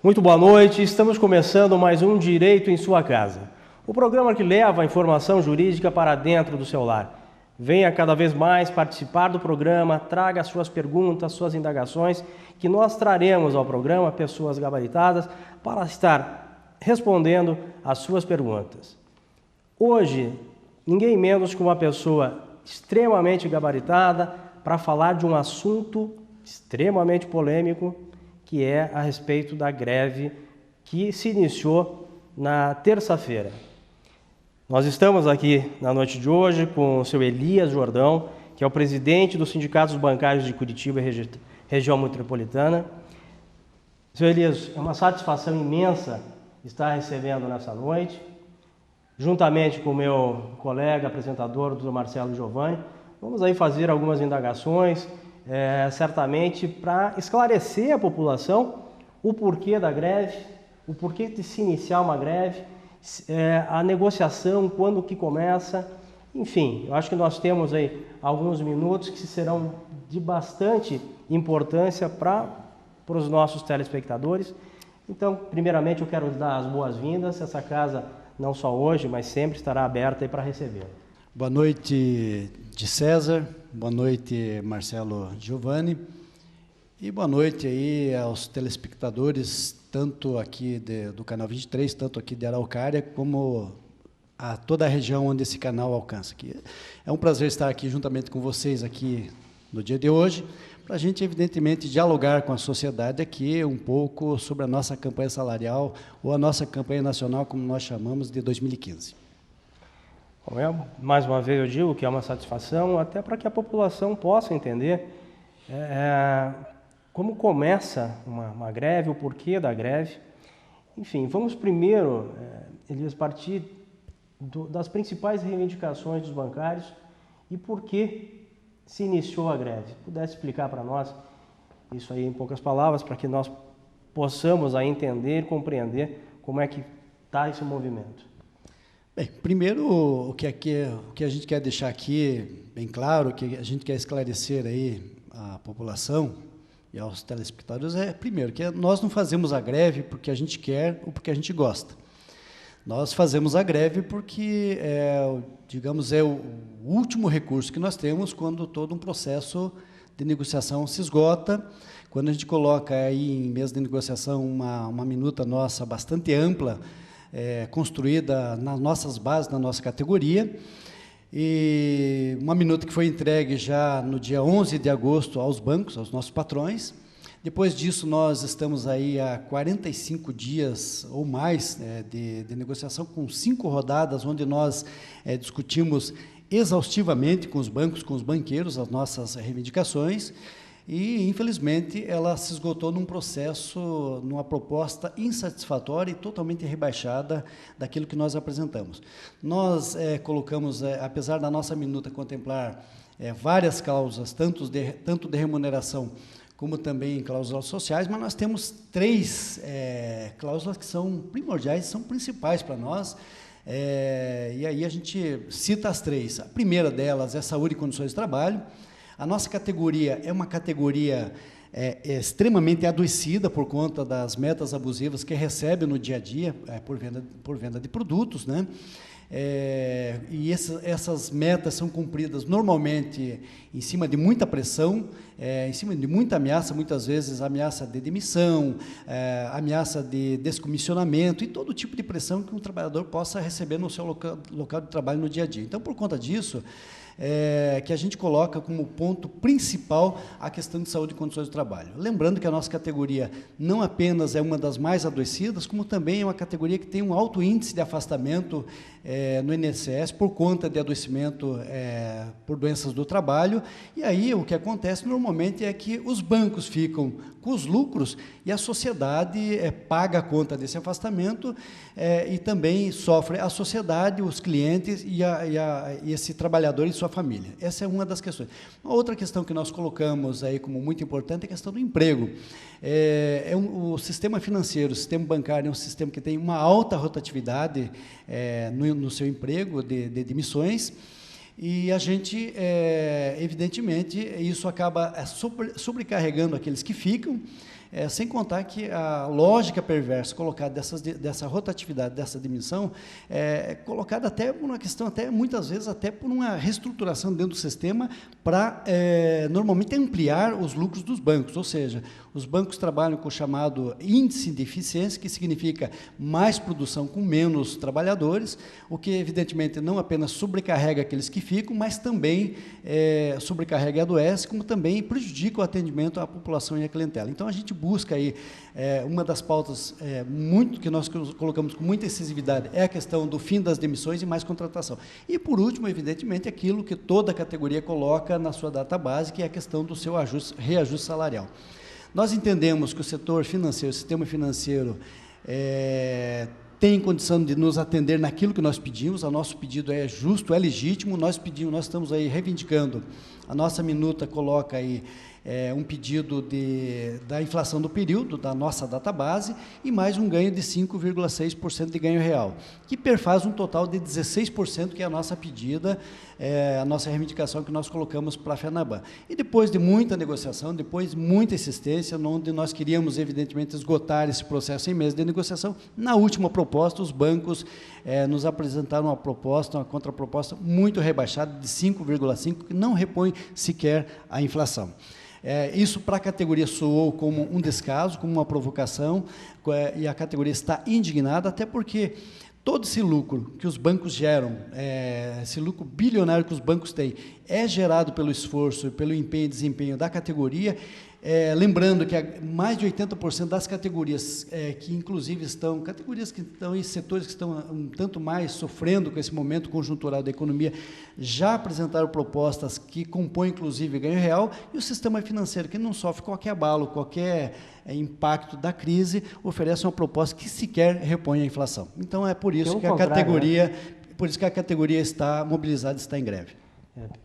Muito boa noite, estamos começando mais um Direito em Sua Casa. O programa que leva a informação jurídica para dentro do seu lar. Venha cada vez mais participar do programa, traga suas perguntas, suas indagações, que nós traremos ao programa pessoas gabaritadas para estar respondendo às suas perguntas. Hoje, ninguém menos que uma pessoa extremamente gabaritada para falar de um assunto extremamente polêmico, que é a respeito da greve que se iniciou na terça-feira. Nós estamos aqui na noite de hoje com o seu Elias Jordão, que é o presidente dos Sindicatos Bancários de Curitiba e região metropolitana. Seu Elias, é uma satisfação imensa estar recebendo nessa noite, juntamente com o meu colega apresentador, Dr. Marcelo Giovanni. Vamos aí fazer algumas indagações, certamente para esclarecer a população o porquê da greve, o porquê de se iniciar uma greve, a negociação, quando que começa. Enfim, eu acho que nós temos aí alguns minutos que serão de bastante importância para os nossos telespectadores. Então, primeiramente, eu quero dar as boas-vindas. Essa casa, não só hoje, mas sempre estará aberta para receber. Boa noite, de César. Boa noite, Marcelo Giovanni. E boa noite aí aos telespectadores, tanto aqui do Canal 23, tanto aqui de Araucária, como a toda a região onde esse canal alcança. É um prazer estar aqui juntamente com vocês aqui no dia de hoje, para a gente, evidentemente, dialogar com a sociedade aqui um pouco sobre a nossa campanha salarial, ou a nossa campanha nacional, como nós chamamos, de 2015. Mais uma vez eu digo que é uma satisfação, até para que a população possa entender como começa uma greve, o porquê da greve. Enfim, vamos primeiro, Elias, partir das principais reivindicações dos bancários e por que se iniciou a greve. Pudesse explicar para nós isso aí em poucas palavras, para que nós possamos aí entender, compreender como é que está esse movimento. Bem, primeiro, o que a gente quer deixar aqui bem claro, que a gente quer esclarecer aí à população e aos telespectadores, primeiro, que nós não fazemos a greve porque a gente quer ou porque a gente gosta. Nós fazemos a greve porque, digamos, é o último recurso que nós temos quando todo um processo de negociação se esgota, quando a gente coloca aí em mesa de negociação uma minuta nossa bastante ampla, construída nas nossas bases, na nossa categoria, e uma minuta que foi entregue já no dia 11 de agosto aos bancos, aos nossos patrões. Depois disso, nós estamos aí há 45 dias ou mais de negociação, com 5 rodadas, onde nós discutimos exaustivamente com os bancos, com os banqueiros, as nossas reivindicações, e, infelizmente, ela se esgotou num processo, numa proposta insatisfatória e totalmente rebaixada daquilo que nós apresentamos. Nós colocamos, apesar da nossa minuta contemplar várias cláusulas, tanto de remuneração como também cláusulas sociais, mas nós temos 3 cláusulas que são primordiais, são principais para nós, e aí a gente cita as 3. A primeira delas é saúde e condições de trabalho. A nossa categoria é uma categoria extremamente adoecida por conta das metas abusivas que recebe no dia a dia por venda de produtos, né? E essas metas são cumpridas normalmente em cima de muita pressão, em cima de muita ameaça, muitas vezes ameaça de demissão, ameaça de descomissionamento e todo tipo de pressão que um trabalhador possa receber no seu local de trabalho no dia a dia. Então, por conta disso, que a gente coloca como ponto principal a questão de saúde e condições de trabalho. Lembrando que a nossa categoria não apenas é uma das mais adoecidas, como também é uma categoria que tem um alto índice de afastamento no INSS por conta de adoecimento por doenças do trabalho, e aí o que acontece normalmente é que os bancos ficam com os lucros e a sociedade paga a conta desse afastamento e também sofre a sociedade, os clientes e esse trabalhador e sua família. Essa é uma das questões. Uma outra questão que nós colocamos aí como muito importante é a questão do emprego. O sistema financeiro, o sistema bancário é um sistema que tem uma alta rotatividade no seu emprego de demissões, e a gente, evidentemente, isso acaba sobrecarregando aqueles que ficam, Sem contar que a lógica perversa colocada dessa rotatividade, dessa dimensão, é colocada até por uma questão, até muitas vezes, até por uma reestruturação dentro do sistema para, normalmente, ampliar os lucros dos bancos. Ou seja, os bancos trabalham com o chamado índice de eficiência, que significa mais produção com menos trabalhadores, o que, evidentemente, não apenas sobrecarrega aqueles que ficam, mas também sobrecarrega e adoece, como também prejudica o atendimento à população e à clientela. Então, a gente busca aí, uma das pautas que nós colocamos com muita incisividade é a questão do fim das demissões e mais contratação. E, por último, evidentemente, aquilo que toda categoria coloca na sua database, que é a questão do seu reajuste salarial. Nós entendemos que o setor financeiro, o sistema financeiro, tem condição de nos atender naquilo que nós pedimos. O nosso pedido é justo, é legítimo. Nós estamos aí reivindicando, a nossa minuta coloca aí um pedido da inflação do período, da nossa database, e mais um ganho de 5,6% de ganho real, que perfaz um total de 16%, que é a nossa pedida, a nossa reivindicação que nós colocamos para a FENABAN. E depois de muita negociação, depois de muita insistência, onde nós queríamos, evidentemente, esgotar esse processo em meses de negociação, na última proposta, os bancos nos apresentaram uma contraproposta muito rebaixada, de 5,5%, que não repõe sequer a inflação. Isso para a categoria soou como um descaso, como uma provocação, e a categoria está indignada, até porque todo esse lucro que os bancos geram, esse lucro bilionário que os bancos têm, é gerado pelo esforço e pelo empenho e desempenho da categoria. Lembrando que mais de 80% das categorias que, inclusive, categorias que estão em setores que estão um tanto mais sofrendo com esse momento conjuntural da economia, já apresentaram propostas que compõem, inclusive, ganho real, e o sistema financeiro, que não sofre qualquer abalo, qualquer impacto da crise, oferece uma proposta que sequer repõe a inflação. Então, é por isso que a categoria está mobilizada, está em greve.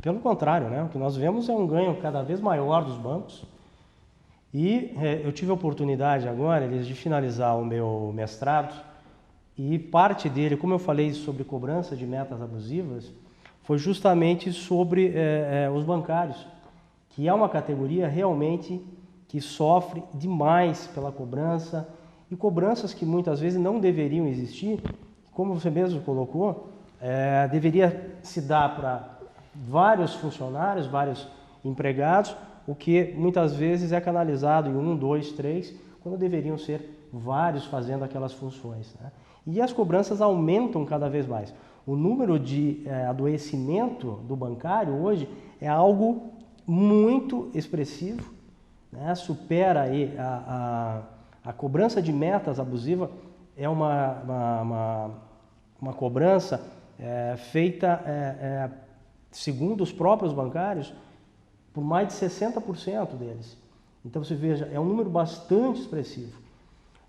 Pelo contrário, né? O que nós vemos é um ganho cada vez maior dos bancos. E eu tive a oportunidade agora de finalizar o meu mestrado, e parte dele, como eu falei sobre cobrança de metas abusivas, foi justamente sobre os bancários, que é uma categoria realmente que sofre demais pela cobrança, e cobranças que muitas vezes não deveriam existir, como você mesmo colocou, deveria se dar para vários funcionários, vários empregados, o que muitas vezes é canalizado em 1, 2, 3, quando deveriam ser vários fazendo aquelas funções, né? E as cobranças aumentam cada vez mais. O número de adoecimento do bancário hoje é algo muito expressivo, né? Supera aí a cobrança de metas abusiva, é uma cobrança feita, segundo os próprios bancários, por mais de 60% deles. Então, você veja, é um número bastante expressivo.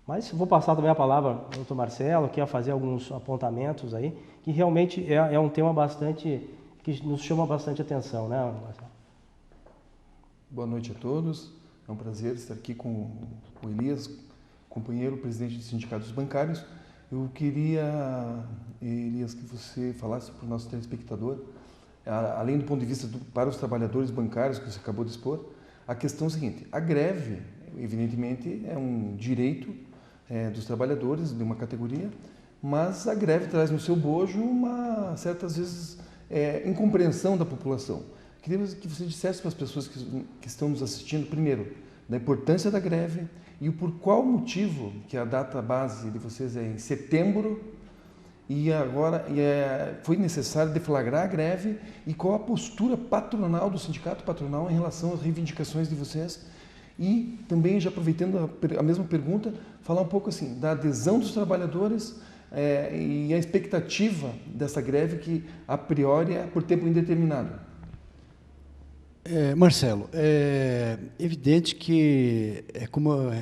Mas vou passar também a palavra ao doutor Marcelo, que ia fazer alguns apontamentos aí, que realmente é um tema que nos chama bastante atenção, né, Marcelo? Boa noite a todos. É um prazer estar aqui com o Elias, companheiro, presidente do Sindicato dos Bancários. Eu queria, Elias, que você falasse para o nosso telespectador, além do ponto de vista para os trabalhadores bancários que você acabou de expor, a questão é a seguinte: a greve, evidentemente, é um direito dos trabalhadores de uma categoria, mas a greve traz no seu bojo uma, certas vezes, incompreensão da população. Queria que você dissesse para as pessoas que estão nos assistindo, primeiro, da importância da greve e por qual motivo que a data base de vocês é em setembro, e agora foi necessário deflagrar a greve, e qual a postura patronal do sindicato patronal em relação às reivindicações de vocês. E também, já aproveitando a mesma pergunta, falar um pouco assim da adesão dos trabalhadores e a expectativa dessa greve, que a priori é por tempo indeterminado. Marcelo, é evidente que,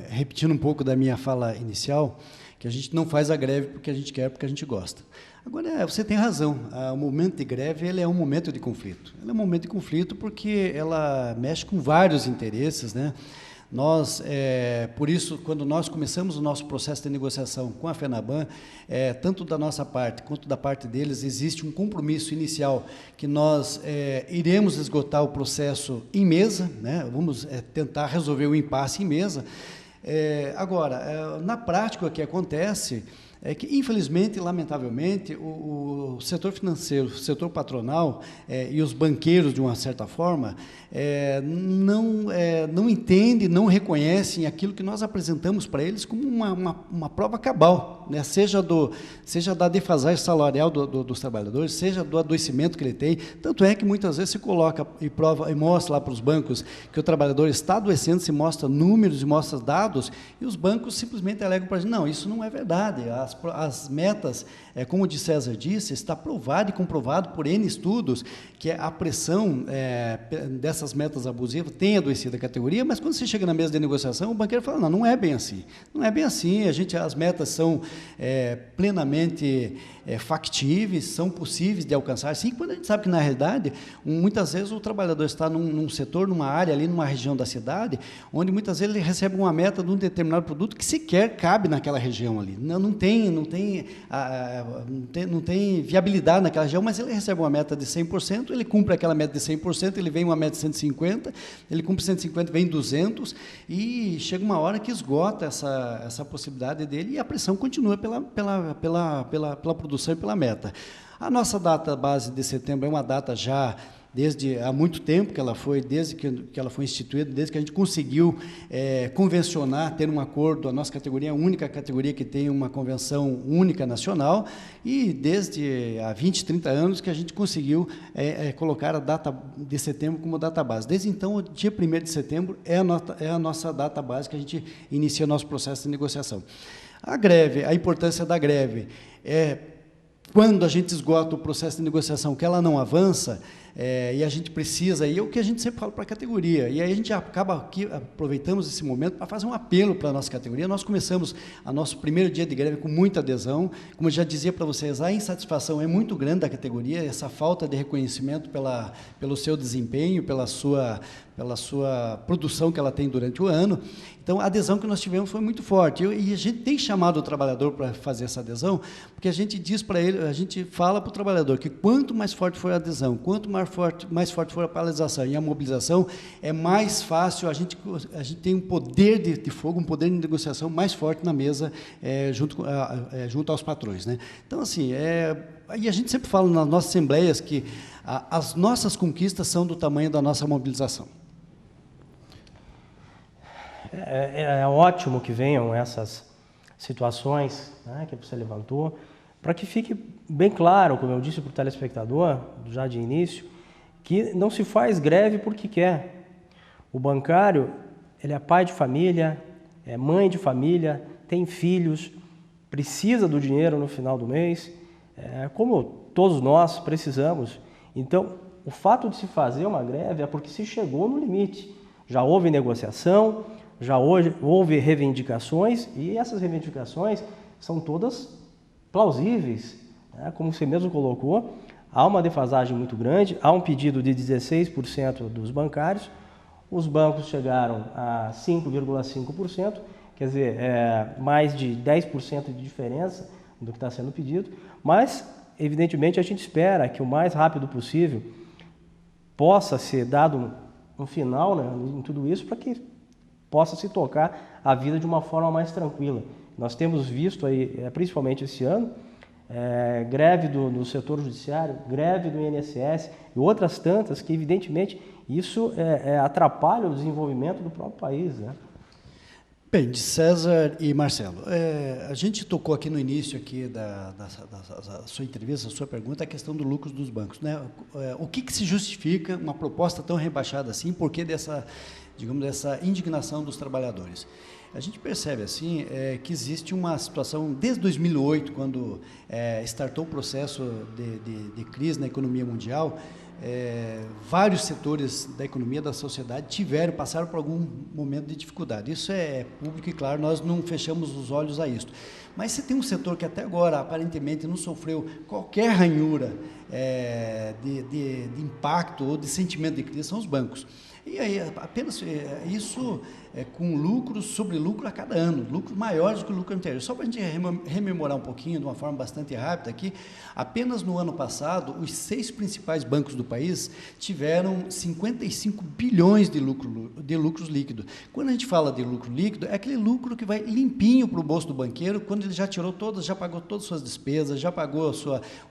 repetindo um pouco da minha fala inicial, que a gente não faz a greve porque a gente quer, porque a gente gosta. Agora, você tem razão, o momento de greve ele é um momento de conflito. Ele é um momento de conflito porque ela mexe com vários interesses, né? Nós, por isso, quando nós começamos o nosso processo de negociação com a FENABAN, tanto da nossa parte quanto da parte deles, existe um compromisso inicial que nós iremos esgotar o processo em mesa, né? Vamos tentar resolver o impasse em mesa. Agora, na prática, o que acontece é que, infelizmente, lamentavelmente, o setor financeiro, o setor patronal e os banqueiros, de uma certa forma, não entendem, não reconhecem aquilo que nós apresentamos para eles como uma prova cabal, né? Seja da defasagem salarial dos trabalhadores, seja do adoecimento que ele tem. Tanto é que muitas vezes se coloca e prova e mostra lá para os bancos que o trabalhador está adoecendo, se mostra números e mostra dados, e os bancos simplesmente alegam para a gente: não, isso não é verdade. As metas, como o de César disse, está provado e comprovado por N estudos que a pressão dessas metas abusivas tem adoecido a categoria, mas quando você chega na mesa de negociação, o banqueiro fala: não é bem assim. Não é bem assim, as metas são plenamente factíveis, são possíveis de alcançar, sim, quando a gente sabe que, na realidade, muitas vezes o trabalhador está num setor, numa área ali, numa região da cidade, onde muitas vezes ele recebe uma meta de um determinado produto que sequer cabe naquela região ali. Não tem viabilidade naquela região, mas ele recebe uma meta de 100%, ele cumpre aquela meta de 100%, ele vem uma meta de 150%, ele cumpre 150%, vem 200%, e chega uma hora que esgota essa possibilidade dele, e a pressão continua pela produção e pela meta. A nossa data base de setembro é uma data já desde há muito tempo desde que ela foi instituída, desde que a gente conseguiu convencionar, ter um acordo. A nossa categoria é a única categoria que tem uma convenção única nacional, e desde há 20, 30 anos que a gente conseguiu colocar a data de setembro como data base. Desde então, o dia 1º de setembro é a nossa data base que a gente inicia o nosso processo de negociação. A greve, a importância da greve quando a gente esgota o processo de negociação, que ela não avança, e a gente precisa, e é o que a gente sempre fala para a categoria, e aí a gente acaba aqui, aproveitamos esse momento para fazer um apelo para a nossa categoria. Nós começamos o nosso primeiro dia de greve com muita adesão. Como eu já dizia para vocês, a insatisfação é muito grande da categoria, essa falta de reconhecimento pelo seu desempenho, pela sua produção que ela tem durante o ano. Então, a adesão que nós tivemos foi muito forte, e a gente tem chamado o trabalhador para fazer essa adesão, porque a gente diz para ele, a gente fala para o trabalhador que quanto mais forte for a adesão, quanto mais forte for a paralisação e a mobilização, é mais fácil, a gente tem um poder de fogo, um poder de negociação mais forte na mesa, junto aos patrões, né? Então, assim, e a gente sempre fala nas nossas assembleias que as nossas conquistas são do tamanho da nossa mobilização. É ótimo que venham essas situações, né, que você levantou, para que fique bem claro, como eu disse para o telespectador, já de início, que não se faz greve porque quer. O bancário, ele é pai de família, é mãe de família, tem filhos, precisa do dinheiro no final do mês, como todos nós precisamos. Então, o fato de se fazer uma greve é porque se chegou no limite. Já houve negociação, já houve reivindicações, e essas reivindicações são todas plausíveis, né? Como você mesmo colocou, há uma defasagem muito grande, há um pedido de 16% dos bancários, os bancos chegaram a 5,5%, quer dizer, mais de 10% de diferença do que está sendo pedido, mas, evidentemente, a gente espera que o mais rápido possível possa ser dado um final, né, em tudo isso, para que possa se tocar a vida de uma forma mais tranquila. Nós temos visto aí, principalmente esse ano, greve do setor judiciário, greve do INSS e outras tantas que, evidentemente, isso atrapalha o desenvolvimento do próprio país, né? Bem, de César e Marcelo, a gente tocou aqui no início aqui da sua entrevista, da sua pergunta, a questão do lucro dos bancos, né? O que se justifica uma proposta tão rebaixada assim? Por que dessa indignação dos trabalhadores? A gente percebe assim que existe uma situação desde 2008, quando startou o processo de crise na economia mundial. Vários setores da economia, da sociedade, passaram por algum momento de dificuldade. Isso é público e claro, nós não fechamos os olhos a isso. Mas se tem um setor que até agora, aparentemente, não sofreu qualquer ranhura de impacto ou de sentimento de crise, são os bancos. E aí, apenas isso com lucro sobre lucro a cada ano, lucros maiores do que o lucro anterior. Só para a gente rememorar um pouquinho, de uma forma bastante rápida aqui, apenas no ano passado, os 6 principais bancos do país tiveram 55 bilhões de lucros líquidos. Quando a gente fala de lucro líquido, é aquele lucro que vai limpinho para o bolso do banqueiro, quando ele já tirou já pagou todas as suas despesas, já pagou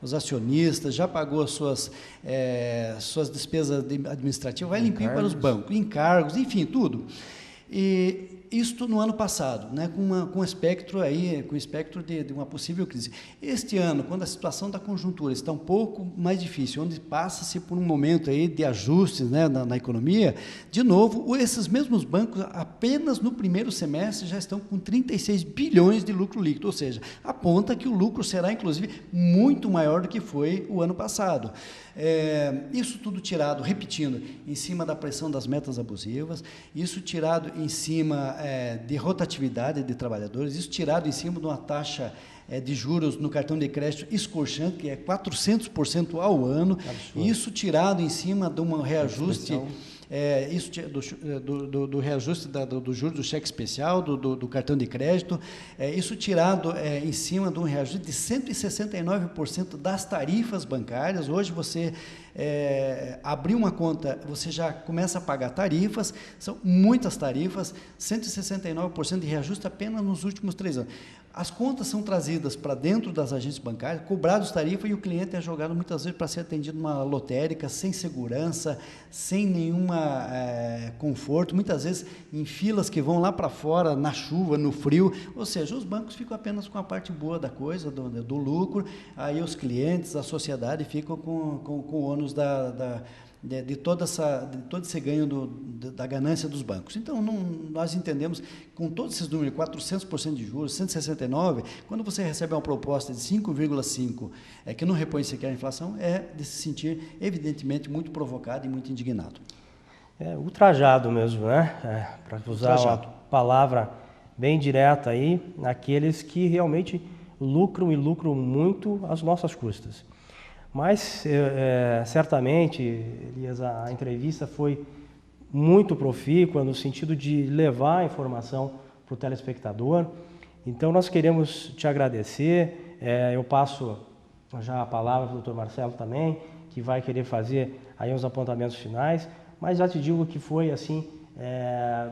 os acionistas, já pagou as suas despesas administrativas, vai limpinho para os bancos, encargos, enfim, tudo. E isto no ano passado, né, com um espectro de uma possível crise. Este ano, quando a situação da conjuntura está um pouco mais difícil, onde passa-se por um momento aí de ajustes, né, na economia, de novo, esses mesmos bancos, apenas no primeiro semestre, já estão com 36 bilhões de lucro líquido, ou seja, aponta que o lucro será, inclusive, muito maior do que foi o ano passado. Isso tudo tirado, repetindo, em cima da pressão das metas abusivas, isso tirado em cima de rotatividade de trabalhadores, isso tirado em cima de uma taxa de juros no cartão de crédito escorchante, que é 400% ao ano, isso tirado em cima de um reajuste... isso do reajuste do juros do cheque especial, do cartão de crédito, isso tirado em cima de um reajuste de 169% das tarifas bancárias. Hoje você abrir uma conta, você já começa a pagar tarifas, são muitas tarifas, 169% de reajuste apenas nos últimos 3 anos. As contas são trazidas para dentro das agências bancárias, cobrados tarifa, e o cliente é jogado muitas vezes para ser atendido numa lotérica, sem segurança, sem nenhuma conforto, muitas vezes em filas que vão lá para fora, na chuva, no frio, ou seja, os bancos ficam apenas com a parte boa da coisa, do lucro, aí os clientes, a sociedade ficam com o ônus de todo esse ganho da ganância dos bancos. Então, nós entendemos, com todos esses números, 400% de juros, 169%, quando você recebe uma proposta de 5,5%, que não repõe sequer a inflação, é de se sentir, evidentemente, muito provocado e muito indignado. Ultrajado mesmo, né? Para usar uma palavra bem direta aí, naqueles que realmente lucram e lucram muito às nossas custas. Mas, certamente, Elias, a entrevista foi muito profícua no sentido de levar a informação para o telespectador. Então, nós queremos te agradecer. Eu passo já a palavra para o Dr. Marcelo também, que vai querer fazer aí uns apontamentos finais. Mas já te digo que foi, assim,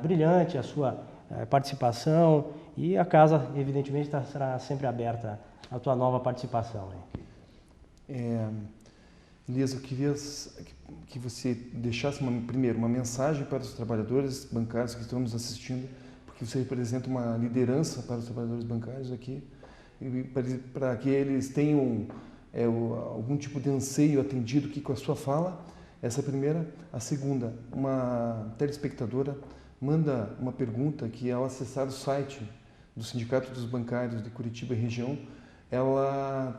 brilhante a sua participação, e a casa, evidentemente, será sempre aberta à tua nova participação. Elias, eu queria que você deixasse primeiro uma mensagem para os trabalhadores bancários que estão nos assistindo, porque você representa uma liderança para os trabalhadores bancários aqui, para que eles tenham algum tipo de anseio atendido aqui com a sua fala. Essa é a primeira. A segunda, uma telespectadora manda uma pergunta que, ao acessar o site do Sindicato dos Bancários de Curitiba e região,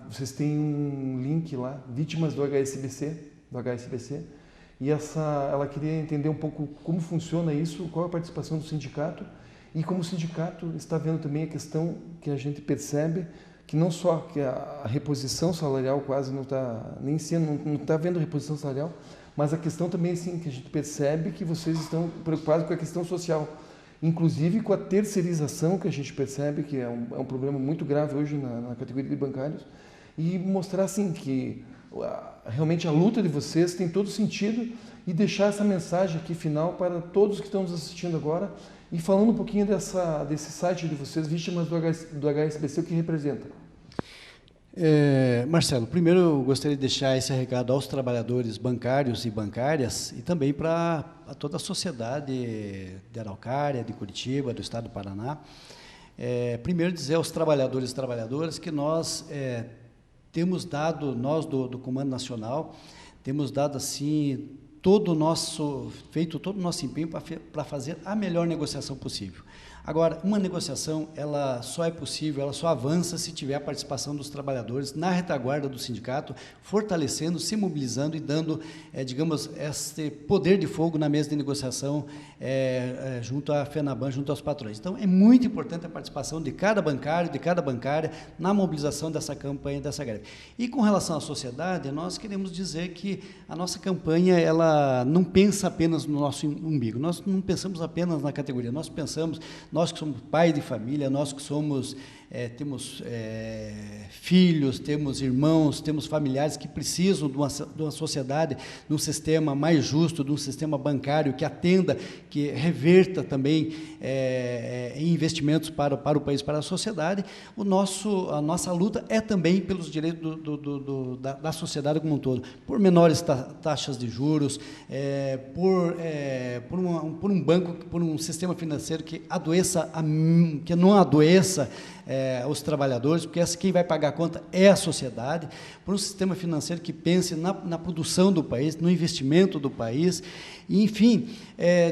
vocês têm um link lá, vítimas do HSBC, e ela queria entender um pouco como funciona isso, qual a participação do sindicato, e como o sindicato está vendo também a questão que a gente percebe, que não só que a reposição salarial quase não está nem sendo, não está vendo reposição salarial, mas a questão também, assim, que a gente percebe que vocês estão preocupados com a questão social, inclusive com a terceirização, que a gente percebe que é um problema muito grave hoje na categoria de bancários, e mostrar, assim, que realmente a luta de vocês tem todo sentido, e deixar essa mensagem aqui final para todos que estão nos assistindo agora, e falando um pouquinho desse site de vocês, vítimas do HSBC, o que representa. Marcelo, primeiro eu gostaria de deixar esse recado aos trabalhadores bancários e bancárias, e também para toda a sociedade de Araucária, de Curitiba, do estado do Paraná. Primeiro dizer aos trabalhadores e trabalhadoras que nós temos dado, nós do Comando Nacional, temos dado assim feito todo o nosso empenho para fazer a melhor negociação possível. Agora, uma negociação, ela só é possível, ela só avança se tiver a participação dos trabalhadores na retaguarda do sindicato, fortalecendo, se mobilizando e dando, digamos, esse poder de fogo na mesa de negociação junto à FENABAN, junto aos patrões. Então, é muito importante a participação de cada bancário, de cada bancária, na mobilização dessa campanha, dessa greve. E com relação à sociedade, nós queremos dizer que a nossa campanha, ela não pensa apenas no nosso umbigo, nós não pensamos apenas na categoria, nós pensamos, nós que somos pais de família, nós que somos, temos filhos, temos irmãos, temos familiares que precisam de uma sociedade, de um sistema mais justo, de um sistema bancário que atenda, que reverta também em investimentos para o país, para a sociedade. A nossa luta é também pelos direitos da sociedade como um todo, por menores taxas de juros, por um banco, por um sistema financeiro que não adoeça os trabalhadores, porque quem vai pagar a conta é a sociedade, por um sistema financeiro que pense na produção do país, no investimento do país, e, enfim,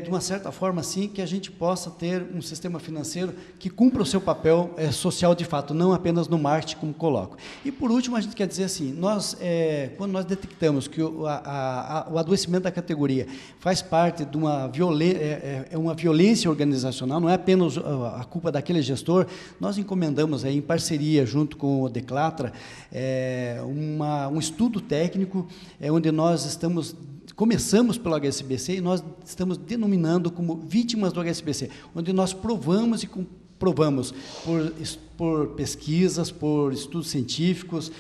de uma certa forma, assim, que a gente possa ter um sistema financeiro que cumpra o seu papel social de fato, não apenas no marketing, como coloco. E, por último, a gente quer dizer assim, quando nós detectamos que o adoecimento da categoria faz parte de uma violência organizacional, não é apenas a culpa daquele gestor, nós encomendamos aí, em parceria junto com o Declatra, um estudo técnico onde nós começamos pelo HSBC e nós estamos denominando como vítimas do HSBC, onde nós provamos e comprovamos por pesquisas, por estudos científicos,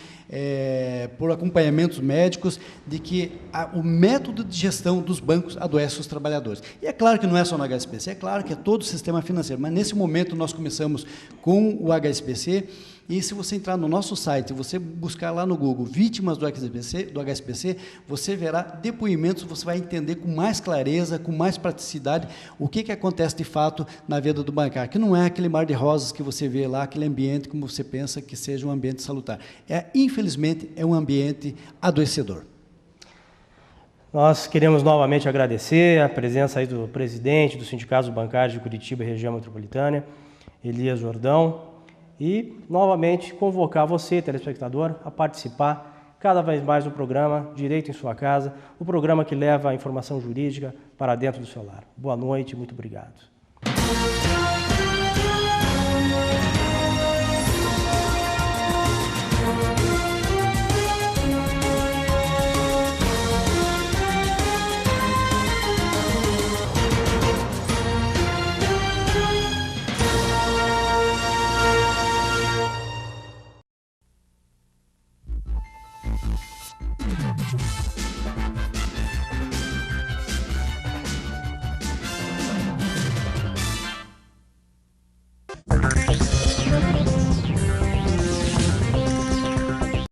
por acompanhamentos médicos, de que o método de gestão dos bancos adoece os trabalhadores. E é claro que não é só no HSBC, é claro que é todo o sistema financeiro, mas nesse momento nós começamos com o HSBC, e se você entrar no nosso site, você buscar lá no Google vítimas do HSBC, você verá depoimentos, você vai entender com mais clareza, com mais praticidade, o que acontece de fato na vida do bancário, que não é aquele mar de rosas que você vê lá, aquele ambiente como você pensa que seja um ambiente salutar. Infelizmente, é um ambiente adoecedor. Nós queremos novamente agradecer a presença aí do presidente do Sindicato Bancário de Curitiba e Região Metropolitana, Elias Jordão, e novamente convocar você, telespectador, a participar cada vez mais do programa Direito em Sua Casa, o programa que leva a informação jurídica para dentro do seu lar. Boa noite, muito obrigado.